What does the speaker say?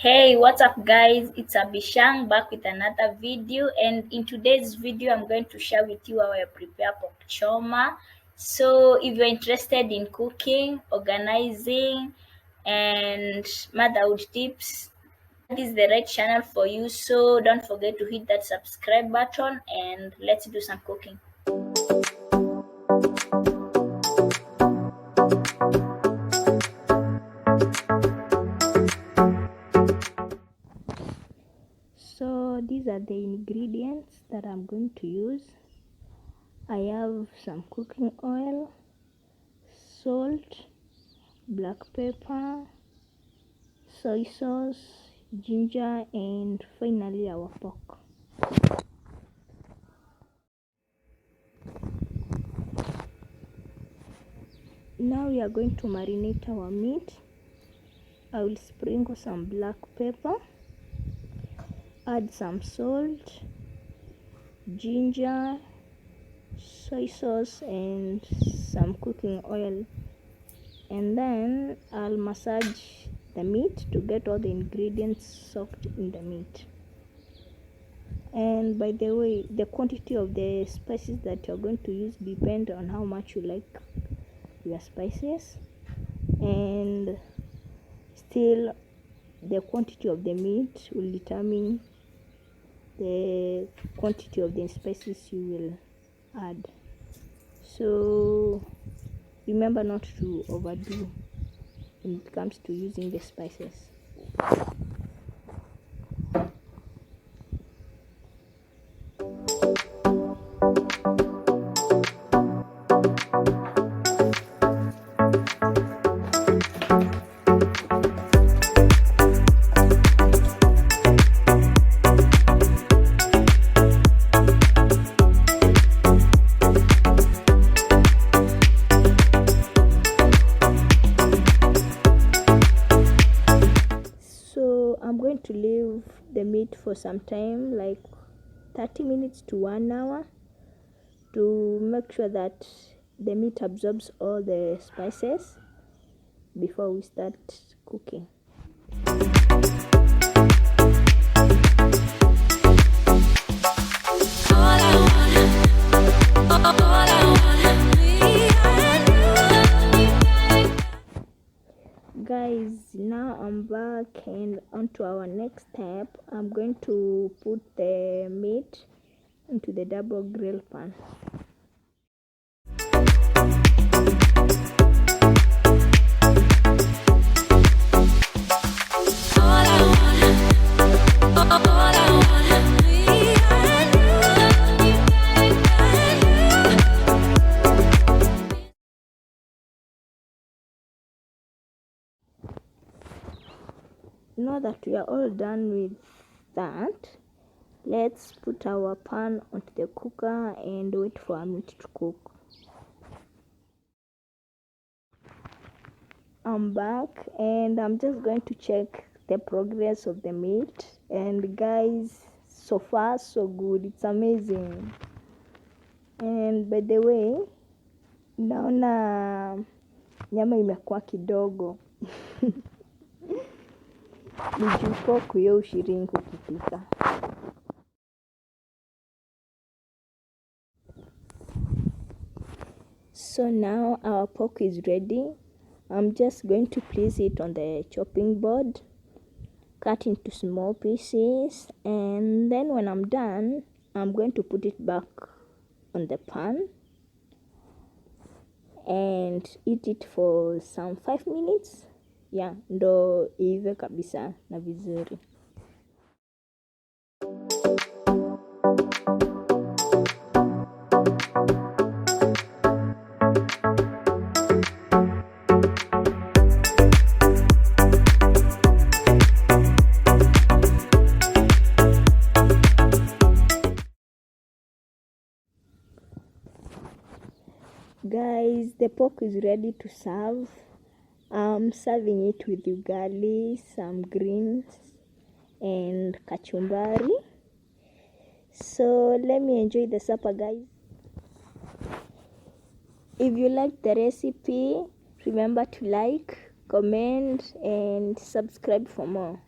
Hey, what's up guys? It's Abishang back with another video, and in today's video I'm going to share with you how I prepare pork choma. So if you're interested in cooking, organizing and motherhood tips, this is the right channel for you. So don't forget to hit that subscribe button and let's do some cooking. So these are the ingredients that I'm going to use. I have some cooking oil, salt, black pepper, soy sauce, ginger, and finally our pork. Now we are going to marinate our meat. I will sprinkle some black pepper, add some salt, ginger, soy sauce, and some cooking oil, and then I'll massage the meat to get all the ingredients soaked in the meat. And by the way, the quantity of the spices that you're going to use depend on how much you like your spices, and still the quantity of the meat will determine the quantity of the spices you will add. So remember not to overdo when it comes to using the spices. I'm going to leave the meat for some time, like 30 minutes to 1 hour, to make sure that the meat absorbs all the spices before we start cooking. Guys, now I'm back and on to our next step. I'm going to put the meat into the double grill pan. Now that we are all done with that, let's put our pan onto the cooker and wait for our meat to cook. I'm back and I'm just going to check the progress of the meat, and guys, so far so good. It's amazing. And by the way, naona nyama imekuwa kidogo. Nijuko kuyo ushiringu kupika. So now our pork is ready. I'm just going to place it on the chopping board, cut into small pieces, and then when I'm done, I'm going to put it back on the pan and eat it for some 5 minutes. Yeah, ndo ive kabisa na vizuri. Guys, the pork is ready to serve. I'm serving it with ugali, some greens, and kachumbari. So let me enjoy the supper, guys. If you like the recipe, remember to like, comment, and subscribe for more.